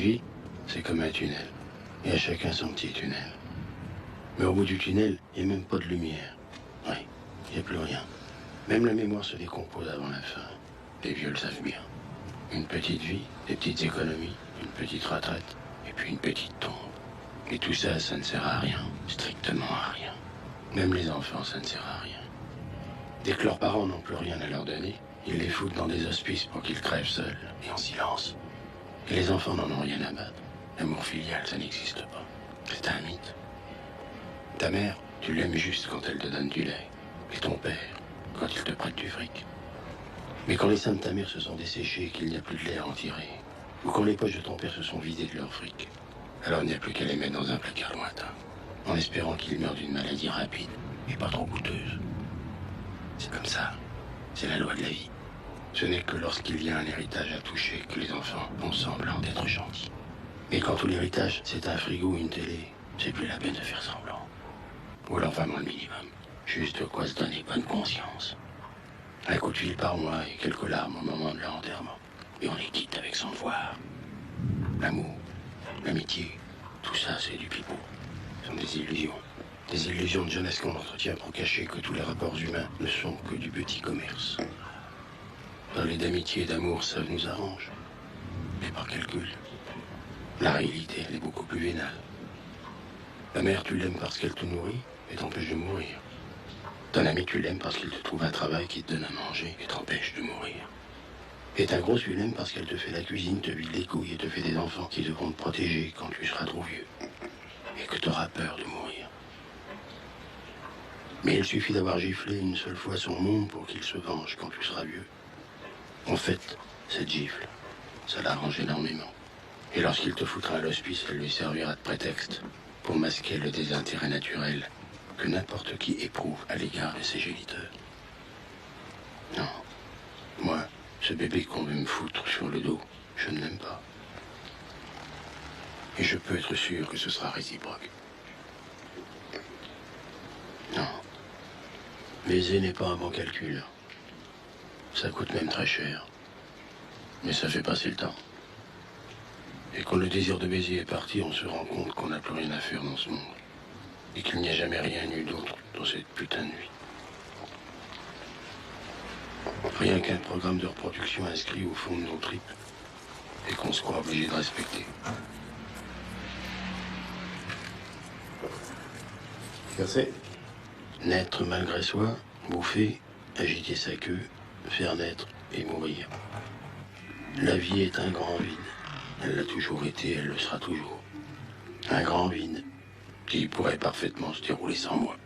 vie, c'est comme un tunnel. Et à chacun son petit tunnel. Mais au bout du tunnel, il n'y a même pas de lumière. Oui, il n'y a plus rien. Même la mémoire se décompose avant la fin. Les vieux le savent bien. Une petite vie, des petites économies, une petite retraite, et puis une petite tombe. Et tout ça, ça ne sert à rien. Strictement à rien. Même les enfants, ça ne sert à rien. Dès que leurs parents n'ont plus rien à leur donner, ils les foutent dans des hospices pour qu'ils crèvent seuls et en silence. Et les enfants n'en ont rien à battre. L'amour filial, ça n'existe pas. C'est un mythe. Ta mère, tu l'aimes juste quand elle te donne du lait. Et ton père, quand il te prête du fric. Mais quand les seins de ta mère se sont desséchés et qu'il n'y a plus de lait à en tirer, ou quand les poches de ton père se sont vidées de leur fric, alors il n'y a plus qu'à les mettre dans un placard lointain, en espérant qu'ils meurent d'une maladie rapide et pas trop coûteuse. C'est comme ça. C'est la loi de la vie. Ce n'est que lorsqu'il y a un héritage à toucher que les enfants font semblant d'être gentils. Et quand tout l'héritage, c'est un frigo ou une télé, c'est plus la peine de faire semblant. Ou alors vraiment le minimum. Juste quoi se donner bonne conscience. Un coup de fil par mois et quelques larmes au moment de leur enterrement. Et on les quitte avec son devoir. L'amour, l'amitié, tout ça c'est du pipeau. Ce sont des illusions. Des illusions de jeunesse qu'on entretient pour cacher que tous les rapports humains ne sont que du petit commerce. Parler d'amitié et d'amour, ça nous arrange. Mais par calcul. La réalité, elle est beaucoup plus vénale. Ta mère, tu l'aimes parce qu'elle te nourrit et t'empêche de mourir. Ton ami, tu l'aimes parce qu'il te trouve un travail qui te donne à manger et t'empêche de mourir. Et ta grosse, tu l'aimes parce qu'elle te fait la cuisine, te vide les couilles et te fait des enfants qui devront te protéger quand tu seras trop vieux. Et que tu auras peur de mourir. Mais il suffit d'avoir giflé une seule fois son monde pour qu'il se venge quand tu seras vieux. En fait, cette gifle, ça l'arrange énormément. Et lorsqu'il te foutra à l'hospice, elle lui servira de prétexte pour masquer le désintérêt naturel que n'importe qui éprouve à l'égard de ses géniteurs. Non, moi, ce bébé qu'on veut me foutre sur le dos, je ne l'aime pas. Et je peux être sûr que ce sera réciproque. Non, baiser n'est pas un bon calcul. Ça coûte même très cher. Mais ça fait passer le temps. Et quand le désir de baiser est parti, on se rend compte qu'on n'a plus rien à faire dans ce monde. Et qu'il n'y a jamais rien eu d'autre dans cette putain de vie. Rien qu'un programme de reproduction inscrit au fond de nos tripes. Et qu'on se croit obligé de respecter. Merci. Naître malgré soi, bouffer, agiter sa queue, faire naître et mourir. La vie est un grand vide. Elle l'a toujours été, elle le sera toujours. Un grand vide qui pourrait parfaitement se dérouler sans moi.